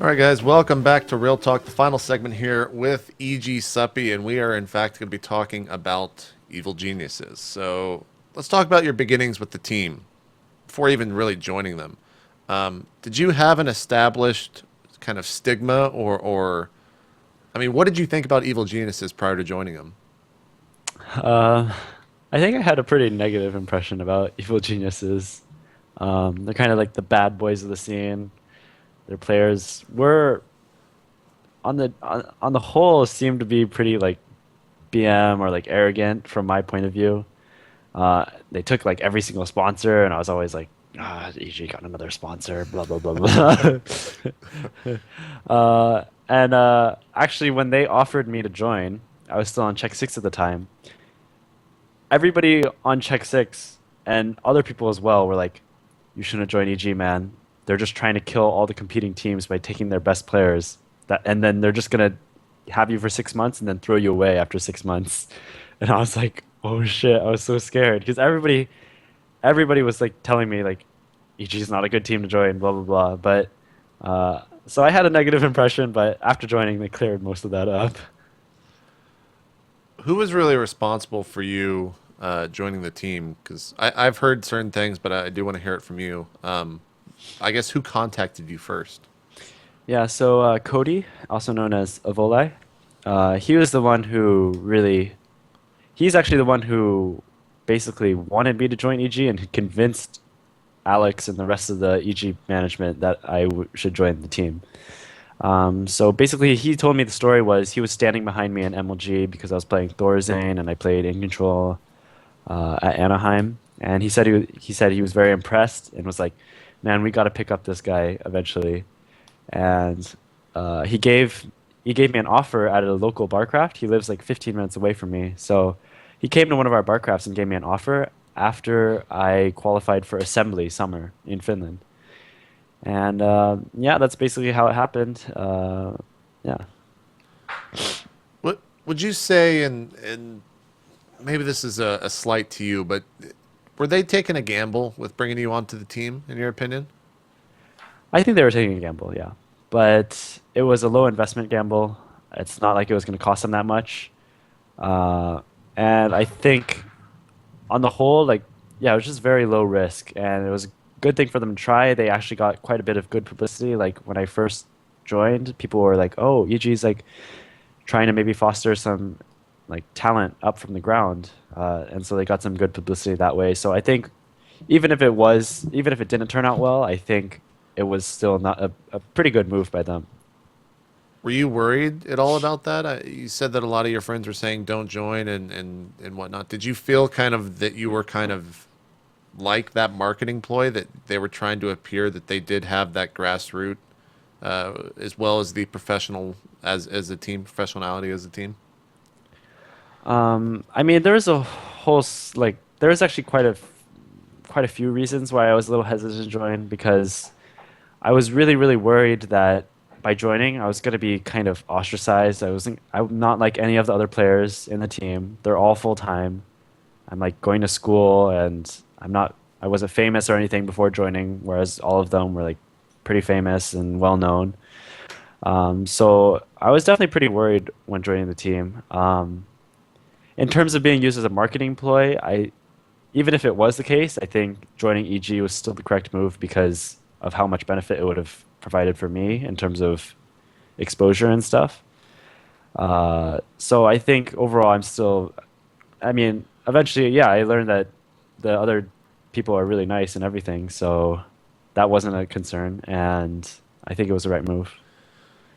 All right, guys, welcome back to Real Talk, the final segment here with EG.Suppy, and we are in fact going to be talking about evil geniuses. So let's talk about your beginnings with the team before even really joining them. Did you have an established kind of stigma, or I mean, what did you think about evil geniuses prior to joining them? Uh, I think I had a pretty negative impression about evil geniuses. They're kind of like the bad boys of the scene. Their players were on the whole seemed to be pretty like BM or like arrogant from my point of view. They took like every single sponsor, and I was always like, EG got another sponsor, blah blah blah blah. And actually, when they offered me to join, I was still on Check Six at the time. Everybody on Check Six and other people as well were like, "You shouldn't join EG, man. They're just trying to kill all the competing teams by taking their best players. And then they're just gonna have you for 6 months and then throw you away after 6 months." And I was like, "Oh shit!" I was so scared because everybody was like telling me like, "EG is not a good team to join," blah blah blah. But so I had a negative impression, but after joining, they cleared most of that up. Who was really responsible for you joining the team? Because I've heard certain things, but I do want to hear it from you. I guess who contacted you first? Yeah, so Cody, also known as Avolai, he was the one who really, he's actually the one who basically wanted me to join EG and convinced Alex and the rest of the EG management that should join the team. So basically, he told me the story was he was standing behind me in MLG because I was playing Thorazane and I played in control at Anaheim, and he said he was very impressed and was like, "Man, we got to pick up this guy eventually." And he gave me an offer at a local barcraft. He lives like 15 minutes away from me, so he came to one of our barcrafts and gave me an offer after I qualified for Assembly Summer in Finland. And yeah, that's basically how it happened. Yeah. What would you say, and maybe this is a slight to you, but were they taking a gamble with bringing you onto the team, in your opinion? I think they were taking a gamble, yeah. But it was a low investment gamble. It's not like it was going to cost them that much. Uh, and I think on the whole, like, yeah, it was just very low risk. And it was a good thing for them to try. They actually got quite a bit of good publicity. Like, when I first joined, people were like, oh, EG's like trying to maybe foster some like talent up from the ground. And so they got some good publicity that way. So I think even if it didn't turn out well, I think it was still not a pretty good move by them. Were you worried at all about that? You said that a lot of your friends were saying don't join and whatnot. Did you feel kind of that you were kind of like that marketing ploy that they were trying to appear that they did have that grassroots as well as the professional as a team, professionality as a team? I mean, there's a like there's actually quite a few reasons why I was a little hesitant to join because I was really worried that by joining I was going to be kind of ostracized. I'm not like any of the other players in the team. They're all full time. I'm like going to school and I wasn't famous or anything before joining, whereas all of them were like pretty famous and well known. So I was definitely pretty worried when joining the team. In terms of being used as a marketing ploy, I even if it was the case, I think joining EG was still the correct move because of how much benefit it would have provided for me in terms of exposure and stuff. So I think overall, I mean, eventually, yeah, I learned that the other people are really nice and everything, so that wasn't a concern, and I think it was the right move.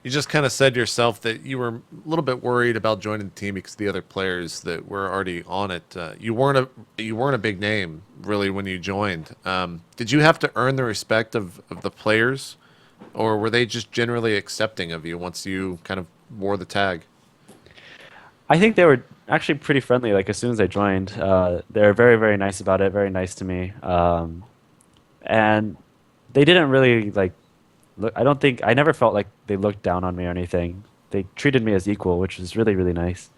You just kind of said yourself that you were a little bit worried about joining the team because the other players that were already on it. You weren't a big name really when you joined. Did you have to earn the respect of the players, or were they just generally accepting of you once you kind of wore the tag? I think they were actually pretty friendly. Like as soon as I joined, they were very nice about it, very nice to me, and they didn't really like look. I don't think I never felt like they looked down on me or anything. They treated me as equal, which was really nice.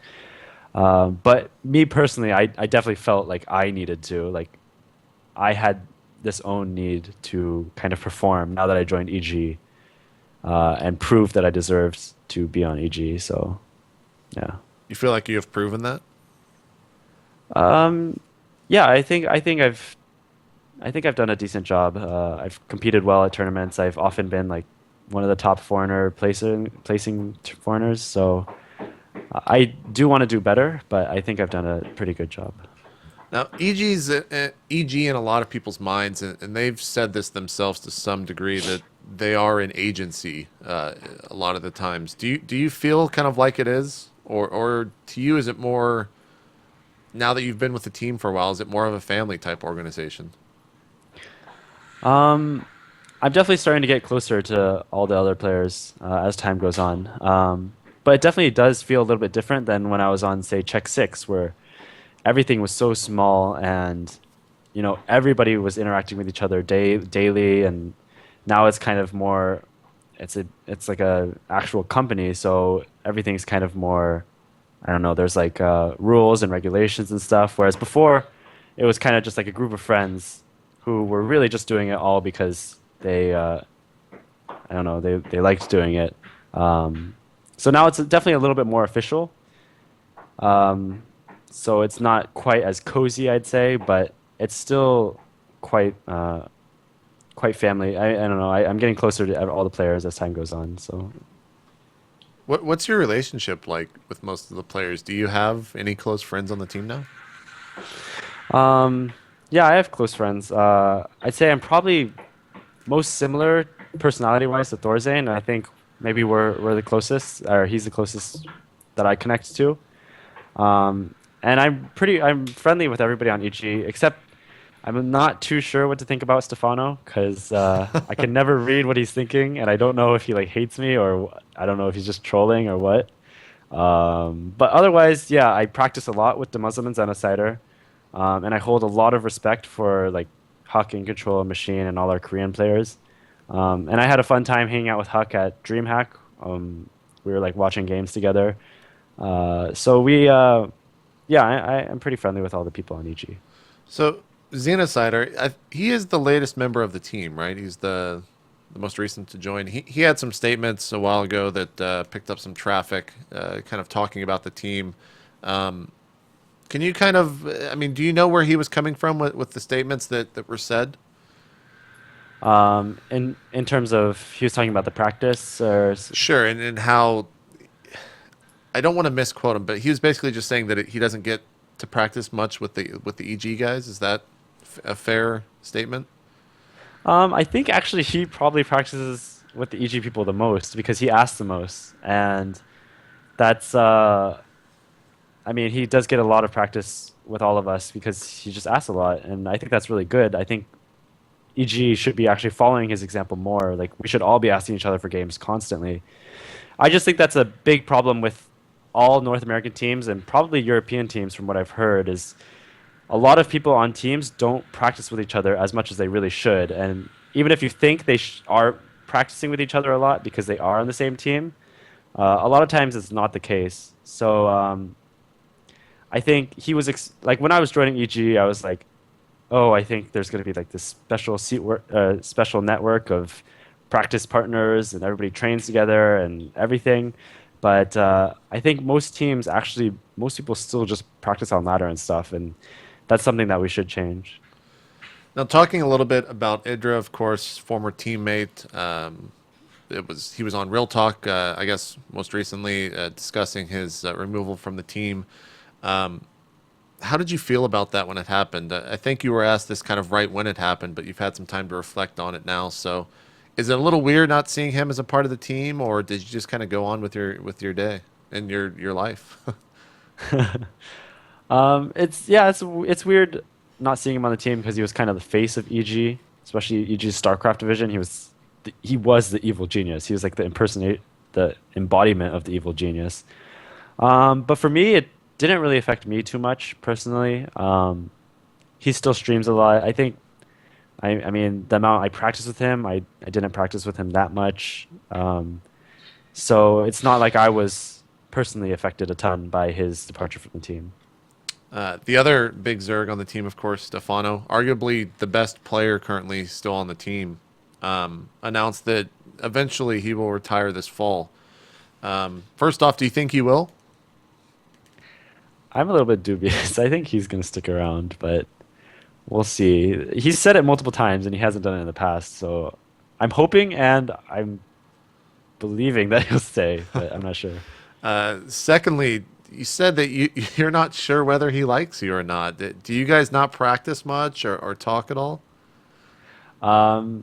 But me personally, I definitely felt like I needed to like I had this own need to kind of perform now that I joined EG. and prove that I deserved to be on EG. So yeah. You feel like you have proven that? Yeah, I think I've done a decent job. I've competed well at tournaments. I've often been like one of the top foreigner placing foreigners. So I do want to do better, but I think I've done a pretty good job. Now, EG's EG in a lot of people's minds, and they've said this themselves to some degree that they are an agency a lot of the times. Do you feel kind of like it is, or to you is it more now that you've been with the team for a while? Is it more of a family type organization? I'm definitely starting to get closer to all the other players as time goes on. But it definitely does feel a little bit different than when I was on, say, Check Six, where everything was so small and everybody was interacting with each other daily, and now it's kind of more it's like a actual company, so everything's kind of more, I don't know, there's like rules and regulations and stuff, whereas before it was kind of just like a group of friends who were really just doing it all because they I don't know, they liked doing it. So now it's definitely a little bit more official. Um, so it's not quite as cozy, I'd say, but it's still quite quite family. I don't know. I'm getting closer to all the players as time goes on. So What's your relationship like with most of the players? Do you have any close friends on the team now? yeah, I have close friends. I'd say I'm probably most similar personality-wise to Thorzane. I think maybe we're the closest, or he's the closest that I connect to. Um, and I'm friendly with everybody on EG, except I'm not too sure what to think about Stefano because I can never read what he's thinking, and I don't know if he like hates me or I don't know if he's just trolling or what. But otherwise, yeah, I practice a lot with the Muslim and Zenocider, and I hold a lot of respect for like Huck and Control and Machine and all our Korean players. And I had a fun time hanging out with Huck at DreamHack. We were like watching games together. So yeah, I'm pretty friendly with all the people on EG. So Xenocider, he is the latest member of the team, right? He's the most recent to join. He had some statements a while ago that picked up some traffic, kind of talking about the team. Um, can you kind of, I mean, do you know where he was coming from with the statements that were said? In terms of he was talking about the practice or Sure, and how I don't want to misquote him, but he was basically just saying that he doesn't get to practice much with the EG guys. Is that a fair statement? I think actually he probably practices with the EG people the most because he asks the most, and that's I mean he does get a lot of practice with all of us because he just asks a lot, and I think that's really good. I think EG should be actually following his example more. Like we should all be asking each other for games constantly. I just think that's a big problem with all North American teams and probably European teams, from what I've heard, is a lot of people on teams don't practice with each other as much as they really should. And even if you think they are practicing with each other a lot because they are on the same team, a lot of times it's not the case. So I think he was like when I was joining EG, I was like, oh, I think there's going to be like this special network of practice partners and everybody trains together and everything. But I think most people still just practice on ladder and stuff, and that's something that we should change. Now, talking a little bit about Idra, of course, former teammate. He was on Real Talk, I guess, most recently, discussing his removal from the team. Um, how did you feel about that when it happened? I think you were asked this kind of right when it happened, but you've had some time to reflect on it now. So, is it a little weird not seeing him as a part of the team, or did you just kind of go on with your day and your life? It's weird not seeing him on the team because he was kind of the face of EG, especially EG's StarCraft division. He was the evil genius. He was like the embodiment of the evil genius. But for me, it didn't really affect me too much personally. He still streams a lot. I mean, the amount I practice with him, I didn't practice with him that much. So it's not like I was personally affected a ton by his departure from the team. The other big Zerg on the team, of course, Stefano, arguably the best player currently still on the team, announced that eventually he will retire this fall. First off, do you think he will? I'm a little bit dubious. I think he's going to stick around, but we'll see. He's said it multiple times and he hasn't done it in the past, so I'm hoping and I'm believing that he'll stay, but I'm not sure. Secondly, you said that you're not sure whether he likes you or not. Do you guys not practice much or talk at all?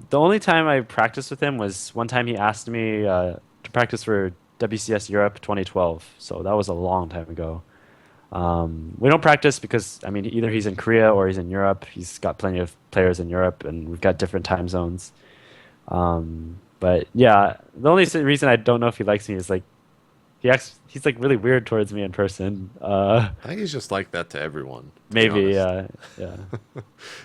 The only time I practiced with him was one time he asked me to practice for WCS Europe 2012, so that was a long time ago. We don't practice because, I mean, either he's in Korea or he's in Europe. He's got plenty of players in Europe, and we've got different time zones. But yeah, the only reason I don't know if he likes me is like he's like really weird towards me in person. I think he's just like that to everyone, to be Maybe, honest. yeah,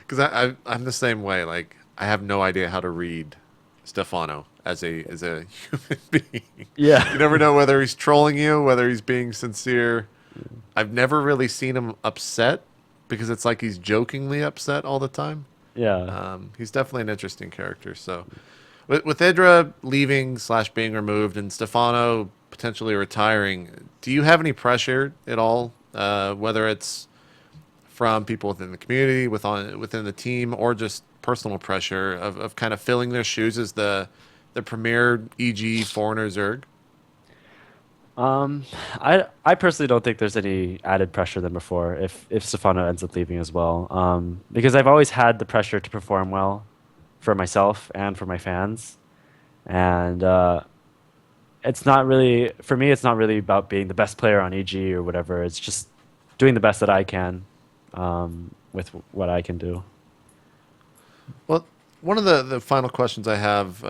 Because I'm the same way. Like I have no idea how to read Stefano as a human being. yeah, You never know whether he's trolling you, whether he's being sincere. I've never really seen him upset because it's like he's jokingly upset all the time. yeah. He's definitely an interesting character. So, with Idra leaving slash being removed and Stefano potentially retiring, do you have any pressure at all? Whether it's from people within the community, within the team, or just personal pressure of kind of filling their shoes as the premier EG foreigner Zerg? Um, I personally don't think there's any added pressure than before if Stefano ends up leaving as well. Because I've always had the pressure to perform well for myself and for my fans, and it's not really for me. It's not really about being the best player on EG or whatever. It's just doing the best that I can with what I can do. Well, one of the final questions I have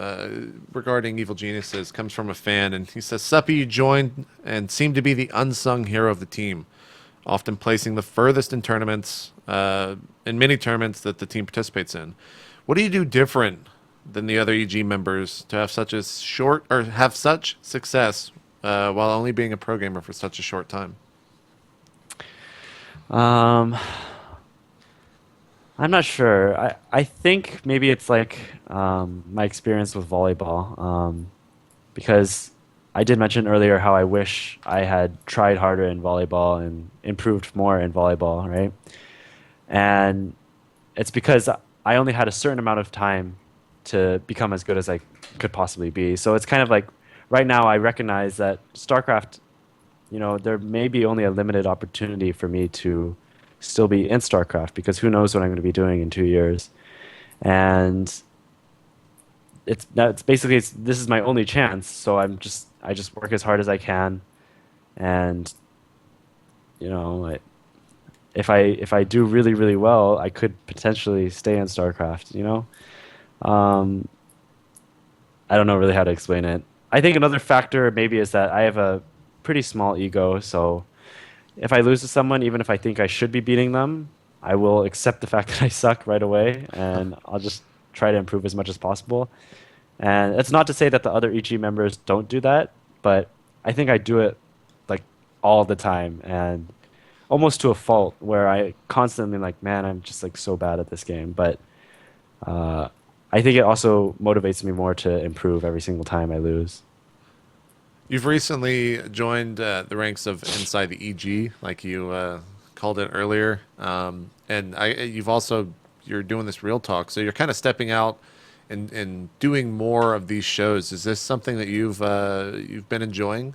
regarding Evil Geniuses comes from a fan, and he says, Suppy, you joined and seemed to be the unsung hero of the team, often placing the furthest in tournaments, in many tournaments that the team participates in. What do you do different than the other EG members to have such a short or have such success while only being a pro gamer for such a short time? Um, I'm not sure. I think maybe it's like my experience with volleyball, because I did mention earlier how I wish I had tried harder in volleyball and improved more in volleyball, right? And it's because I only had a certain amount of time to become as good as I could possibly be. So it's kind of like right now I recognize that StarCraft, there may be only a limited opportunity for me to still be in StarCraft because who knows what I'm going to be doing in 2 years. And it's basically this is my only chance. So I just work as hard as I can, and if I do really really well, I could potentially stay in StarCraft. Um, I don't know really how to explain it. I think another factor maybe is that I have a pretty small ego, so if I lose to someone, even if I think I should be beating them, I will accept the fact that I suck right away, and I'll just try to improve as much as possible. And it's not to say that the other EG members don't do that, but I think I do it like all the time and almost to a fault where I constantly like, man, I'm just like so bad at this game. But uh, I think it also motivates me more to improve every single time I lose. You've recently joined the ranks of Inside the EG, like you called it earlier, and you're doing this real talk, so you're kind of stepping out and doing more of these shows. Is this something that you've been enjoying?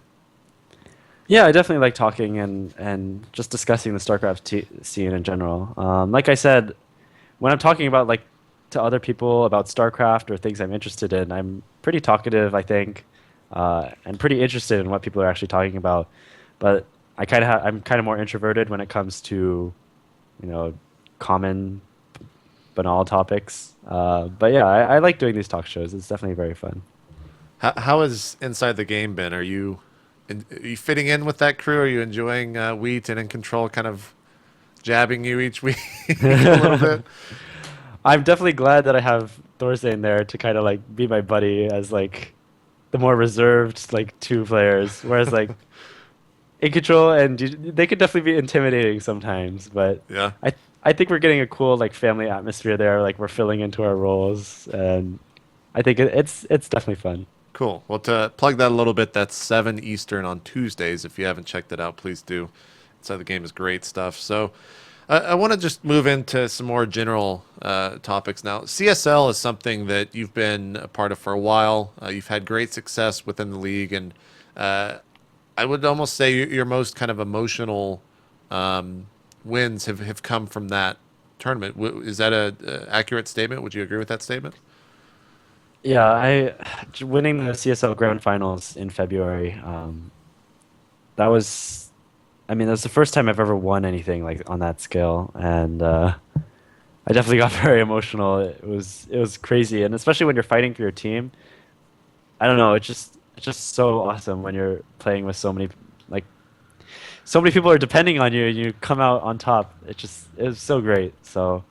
Yeah, I definitely like talking and just discussing the StarCraft scene in general. Like I said, when I'm talking about like to other people about StarCraft or things I'm interested in, I'm pretty talkative, I think, and pretty interested in what people are actually talking about. But I'm kind of more introverted when it comes to, you know, common banal topics. But yeah, I like doing these talk shows. It's definitely very fun. How has Inside the Game been? Are you fitting in with that crew? Are you enjoying Wheat and In Control kind of jabbing you each week a little bit? I'm definitely glad that I have Thursday in there to kind of like be my buddy as like the more reserved like two players. Whereas like In Control and they could definitely be intimidating sometimes, but Yeah. I think we're getting a cool like family atmosphere there. Like we're filling into our roles, and I think it's definitely fun. Cool. Well, to plug that a little bit, that's 7 Eastern on Tuesdays. If you haven't checked it out, please do. Inside the Game is great stuff. So I want to just move into some more general topics now. CSL is something that you've been a part of for a while. You've had great success within the league, and uh, I would almost say your most kind of emotional wins have come from that tournament. Is that a accurate statement? Would you agree with that statement? Yeah, I winning the CSL Grand Finals in February. That was, I mean, that was the first time I've ever won anything like on that scale, and I definitely got very emotional. It was crazy, and especially when you're fighting for your team. I don't know. It's just so awesome when you're playing with like so many people are depending on you, and you come out on top. It was so great. So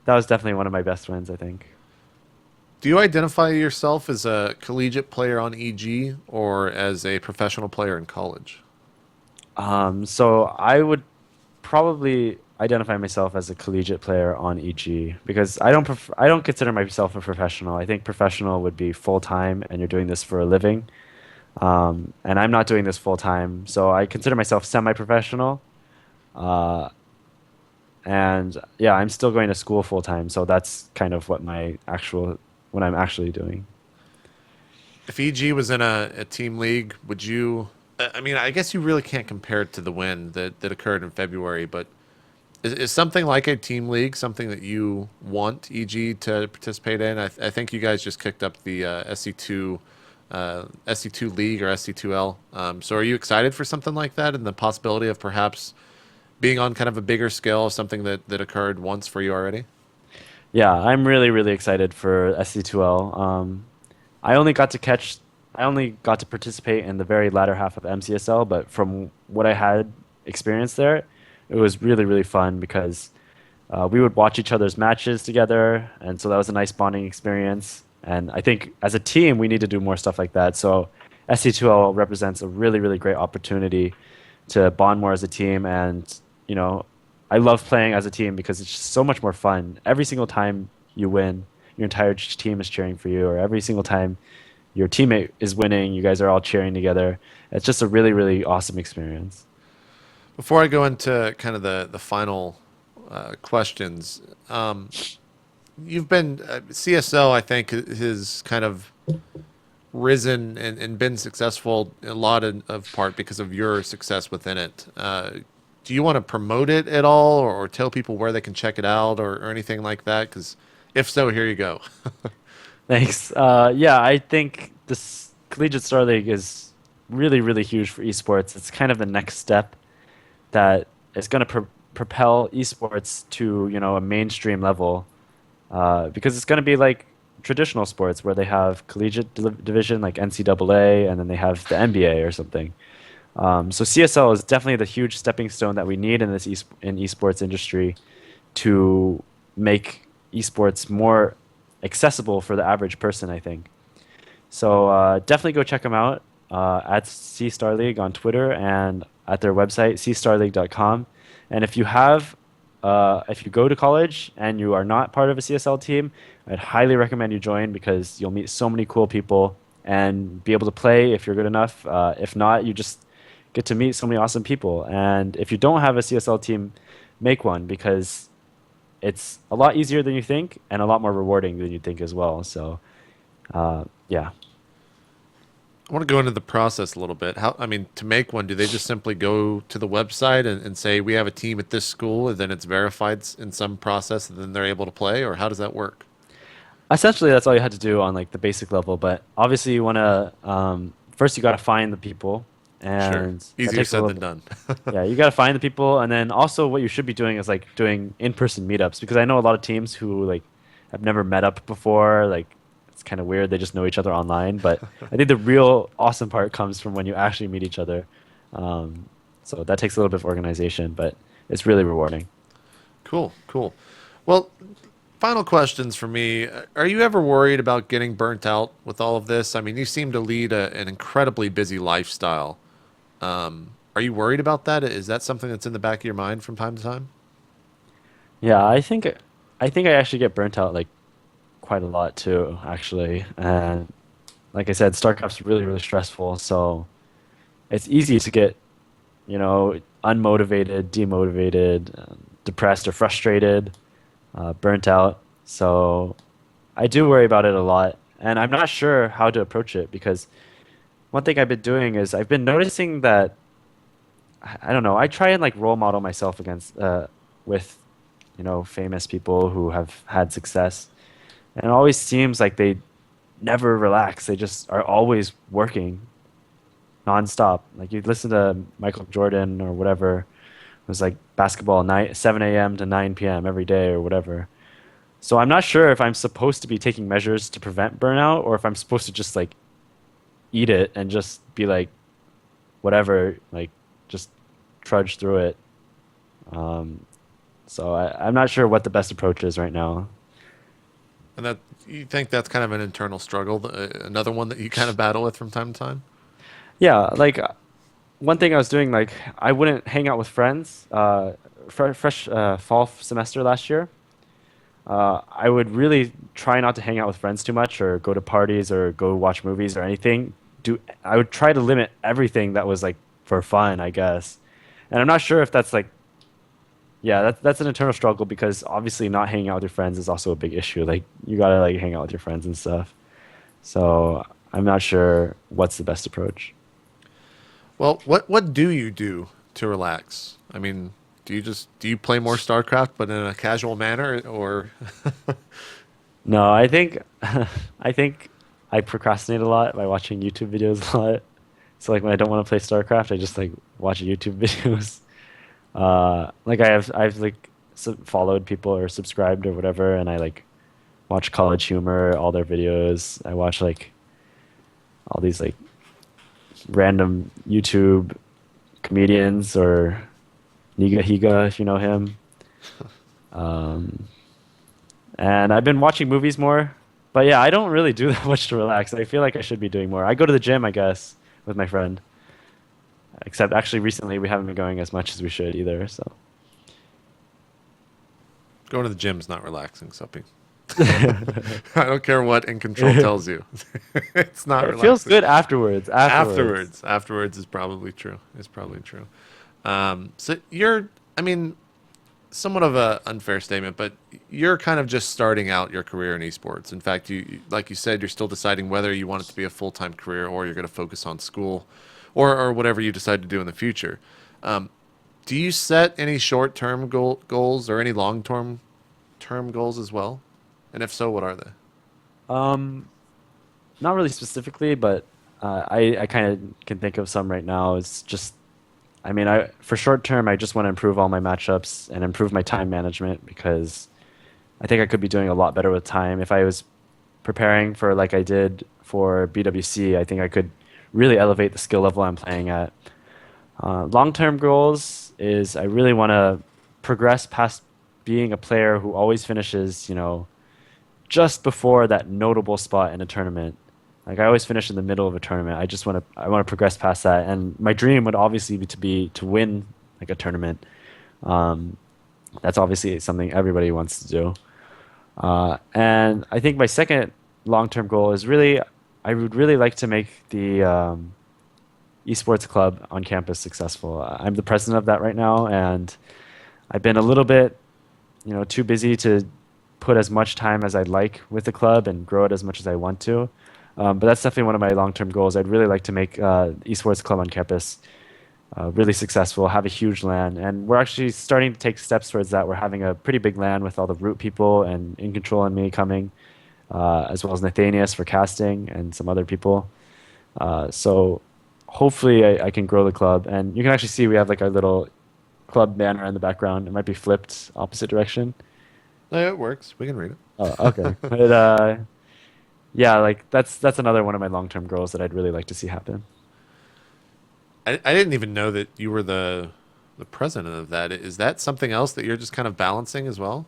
that was definitely one of my best wins, I think. Do you identify yourself as a collegiate player on EG or as a professional player in college? So I would probably identify myself as a collegiate player on EG because I don't consider myself a professional. I think professional would be full time and you're doing this for a living. And I'm not doing this full time, so I consider myself semi-professional. Uh, and yeah, I'm still going to school full time, so that's kind of what I'm actually doing. If EG was in a team league, would you? I mean, I guess you really can't compare it to the win that occurred in February, but is something like a team league something that you want EG to participate in? I think you guys just kicked up the SC2 league or SC2L. So are you excited for something like that and the possibility of perhaps being on kind of a bigger scale of something that occurred once for you already? Yeah, I'm really, really excited for SC2L. I only got to catch, I only got to participate in the very latter half of MCSL, but from what I had experienced there, it was really, really fun because we would watch each other's matches together, and so that was a nice bonding experience. And I think as a team, we need to do more stuff like that. So SC2L represents a really, really great opportunity to bond more as a team. And, you know, I love playing as a team because it's just so much more fun. Every single time you win, your entire team is cheering for you, or every single time your teammate is winning, you guys are all cheering together. It's just a really, really awesome experience. Before I go into kind of the final questions, you've been CSL. I think has kind of risen and been successful a lot of part because of your success within it. Do you want to promote it at all, or tell people where they can check it out, or anything like that? Because if so, here you go. Thanks. Yeah, I think this Collegiate Star League is really, really huge for esports. It's kind of the next step that is going to propel esports to, you know, a mainstream level. Because it's going to be like traditional sports where they have collegiate division like NCAA, and then they have the NBA or something. So CSL is definitely the huge stepping stone that we need in this in esports industry to make esports more accessible for the average person, I think. So definitely go check them out at C Star League on Twitter and at their website, cstarleague.com. And if you go to college and you are not part of a CSL team, I'd highly recommend you join because you'll meet so many cool people and be able to play if you're good enough. If not, you just get to meet so many awesome people. And if you don't have a CSL team, make one because it's a lot easier than you think and a lot more rewarding than you think as well. So, yeah. I want to go into the process a little bit. How, I mean, to make one, do they just simply go to the website and say we have a team at this school, and then it's verified in some process, and then they're able to play, or how does that work? Essentially, that's all you had to do on like the basic level. But obviously, you want to first you got to find the people, Sure, and that easier takes a said little than bit. done. Yeah, you got to find the people, and then also what you should be doing is like doing in-person meetups because I know a lot of teams who like have never met up before. Like it's kind of weird; they just know each other online. But I think the real awesome part comes from when you actually meet each other. Um, so that takes a little bit of organization, but it's really rewarding. Cool, cool. Well, final questions for me. Are you ever worried about getting burnt out with all of this? I mean, you seem to lead an incredibly busy lifestyle. Are you worried about that? Is that something that's in the back of your mind from time to time? Yeah, I think I actually get burnt out like quite a lot too, actually. And like I said, StarCraft's really, really stressful. So it's easy to get, unmotivated, demotivated, depressed or frustrated, burnt out. So I do worry about it a lot. And I'm not sure how to approach it because one thing I've been doing is I've been noticing that I don't know, I try and like role model myself against with famous people who have had success. And it always seems like they never relax. They just are always working nonstop. Like you listen to Michael Jordan or whatever, it was like basketball night 7 a.m. to 9 p.m. every day or whatever. So I'm not sure if I'm supposed to be taking measures to prevent burnout or if I'm supposed to just like eat it and just be like whatever, like just trudge through it. Um, so I'm not sure what the best approach is right now. And that you think that's kind of an internal struggle, another one that you kind of battle with from time to time? Yeah, like one thing I was doing, like I wouldn't hang out with friends. Fresh fall semester last year, I would really try not to hang out with friends too much, or go to parties, or go watch movies, or anything. I would try to limit everything that was like for fun, I guess. And I'm not sure if that's like, yeah, that's an internal struggle because obviously not hanging out with your friends is also a big issue. Like you gotta like hang out with your friends and stuff. So I'm not sure what's the best approach. Well, what do you do to relax? I mean, do you play more StarCraft but in a casual manner, or No, I think I think I procrastinate a lot by watching YouTube videos a lot. So like when I don't want to play StarCraft, I just like watch YouTube videos. Like I've like followed people or subscribed or whatever, and I like watch College Humor, all their videos. I watch like all these like random YouTube comedians or Niga Higa, if you know him. Um, and I've been watching movies more. But yeah, I don't really do that much to relax. I feel like I should be doing more. I go to the gym, I guess, with my friend. Except actually recently we haven't been going as much as we should either, so. going to the gym is not relaxing, Suppy? I don't care what in control tells you. It's not It feels relaxing. good afterwards. Afterwards. Afterwards is probably true. It's probably true. So I mean, somewhat of a unfair statement, but you're kind of just starting out your career in esports. In fact, like you said, you're still deciding whether you want it to be a full-time career or you're going to focus on school, or whatever you decide to do in the future. Um, do you set any short-term goals or any long-term goals as well? And if so, what are they? Um, Not really specifically, but I kind of can think of some right now. It's just, I mean, I for short term, I just want to improve all my matchups and improve my time management because I think I could be doing a lot better with time. If I was preparing for like I did for BWC, I think I could really elevate the skill level I'm playing at. Long-term goals is I really want to progress past being a player who always finishes, just before that notable spot in a tournament. Like I always finish in the middle of a tournament. I want to progress past that. And my dream would obviously be to win like a tournament. Um, that's obviously something everybody wants to do. And I think my second long-term goal is really I would really like to make the esports club on campus successful. I'm the president of that right now, and I've been a little bit, too busy to put as much time as I'd like with the club and grow it as much as I want to. But that's definitely one of my long-term goals. I'd really like to make esports club on campus really successful, have a huge LAN, and we're actually starting to take steps towards that. We're having a pretty big LAN with all the root people and In Control and me coming, as well as Nathanius for casting and some other people. So hopefully I can grow the club, and you can actually see we have like our little club banner in the background. It might be flipped opposite direction. No, it works. We can read it. Oh, okay. But yeah, like that's another one of my long-term goals that I'd really like to see happen. I didn't even know that you were the president of that. Is that something else that you're just kind of balancing as well?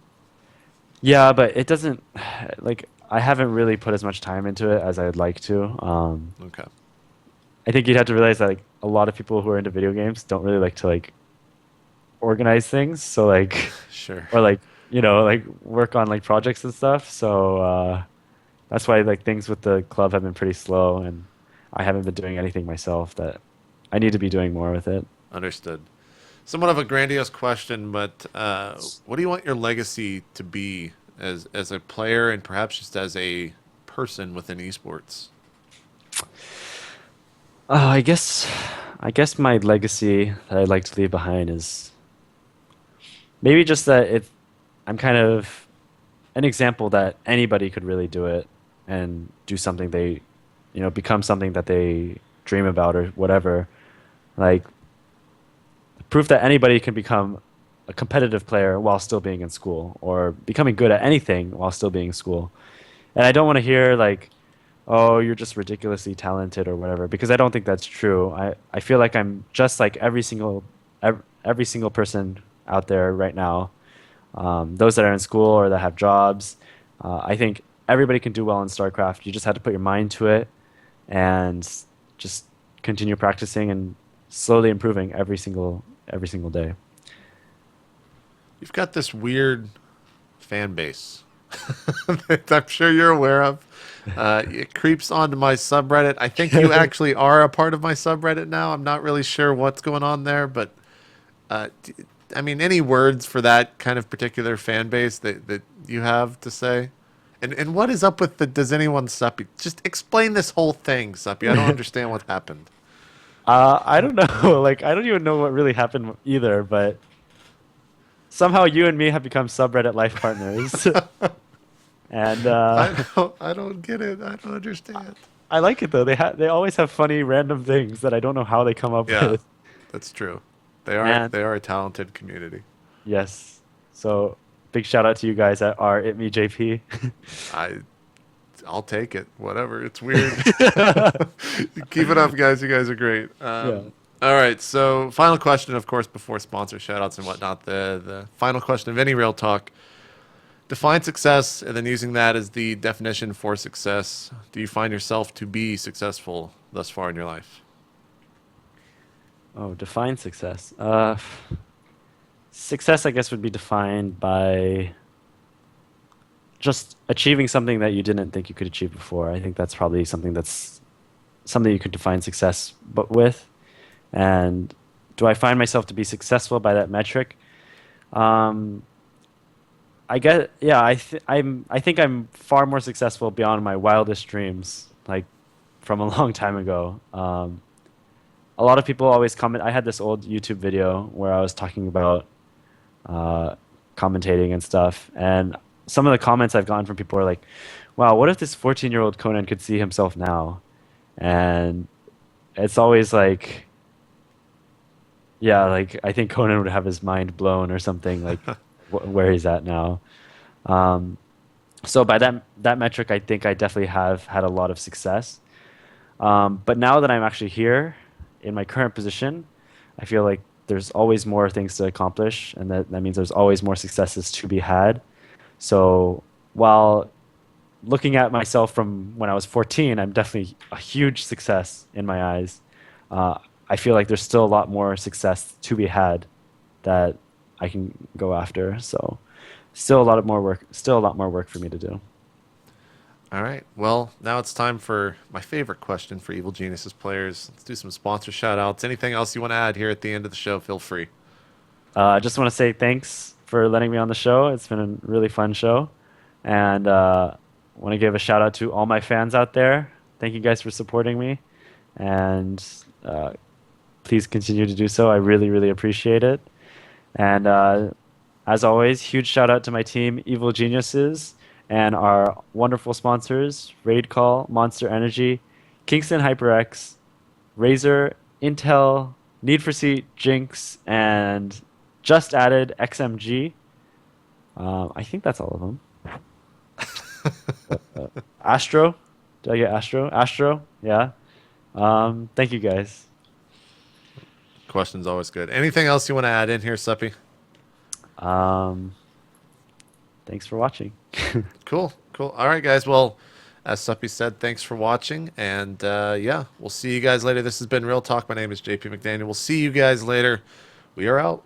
Yeah, but it doesn't like I haven't really put as much time into it as I'd like to. Okay. I think you'd have to realize that like a lot of people who are into video games don't really like to like organize things. So like Sure. or like like work on like projects and stuff. So that's why like things with the club have been pretty slow, and I haven't been doing anything myself that I need to be doing more with it. Understood. Somewhat of a grandiose question, but what do you want your legacy to be as a player and perhaps just as a person within esports? I guess my legacy that I'd like to leave behind is maybe just that I'm kind of an example that anybody could really do it and do something they, become something that they dream about or whatever. Like proof that anybody can become a competitive player while still being in school or becoming good at anything while still being in school. And I don't want to hear like, oh, you're just ridiculously talented or whatever, because I don't think that's true. I feel like I'm just like every single person out there right now. Those that are in school or that have jobs. I think everybody can do well in StarCraft. You just have to put your mind to it and just continue practicing and slowly improving every single day. You've got this weird fan base that I'm sure you're aware of. It creeps onto my subreddit. I think you actually are a part of my subreddit now. I'm not really sure what's going on there, but d- I mean, any words for that kind of particular fan base that you have to say? And what is up with the does anyone suppy? Just explain this whole thing, suppy. I don't understand what happened. I don't know. Like, I don't even know what really happened either, but somehow you and me have become subreddit life partners. And I don't get it. I don't understand. I like it though. They always have funny random things that I don't know how they come up Yeah, with. that's true. They are And they are a talented community. yes. So big shout out to you guys at our ItMeJP. I I'll take it. Whatever. It's weird. Keep it up, guys. You guys are great. Yeah. All right. So, final question, of course, before sponsor shoutouts and whatnot. The final question of any real talk. Define success, and then using that as the definition for success. Do you find yourself to be successful thus far in your life? Oh, define success. Success, I guess, would be defined by just achieving something that you didn't think you could achieve before. I think that's probably something you could define success but with. And do I find myself to be successful by that metric? Um, I get, yeah, I think I'm far more successful beyond my wildest dreams, like from a long time ago. A lot of people always comment. I had this old YouTube video where I was talking about uh, commentating and stuff, and some of the comments I've gotten from people are like, "Wow, what if this 14-year-old Conan could see himself now?" And it's always like, yeah, like I think Conan would have his mind blown or something like where he's at now. Um, so by that metric, I think I definitely have had a lot of success. But now that I'm actually here in my current position, I feel like there's always more things to accomplish, and that means there's always more successes to be had. So while looking at myself from when I was 14, I'm definitely a huge success in my eyes. Uh, I feel like there's still a lot more success to be had that I can go after. So still a lot more work for me to do. All right. Well, now it's time for my favorite question for Evil Geniuses players. Let's do some sponsor shout outs. Anything else you want to add here at the end of the show, feel free. I just want to say thanks for letting me on the show. It's been a really fun show. And want to give a shout out to all my fans out there. Thank you guys for supporting me. And uh, please continue to do so. I really, really appreciate it. And as always, huge shout out to my team, Evil Geniuses, and our wonderful sponsors, Raid Call, Monster Energy, Kingston HyperX, Razer, Intel, Need for Speed, Jinx, and just added XMG. I think that's all of them. Astro. Did I get Astro? Astro, yeah. Thank you guys. Question's always good. Anything else you want to add in here, Suppy? Um, Thanks for watching. Cool, cool. All right, guys. Well, as Suppy said, thanks for watching. And yeah, we'll see you guys later. This has been Real Talk. My name is JP McDaniel. We'll see you guys later. We are out.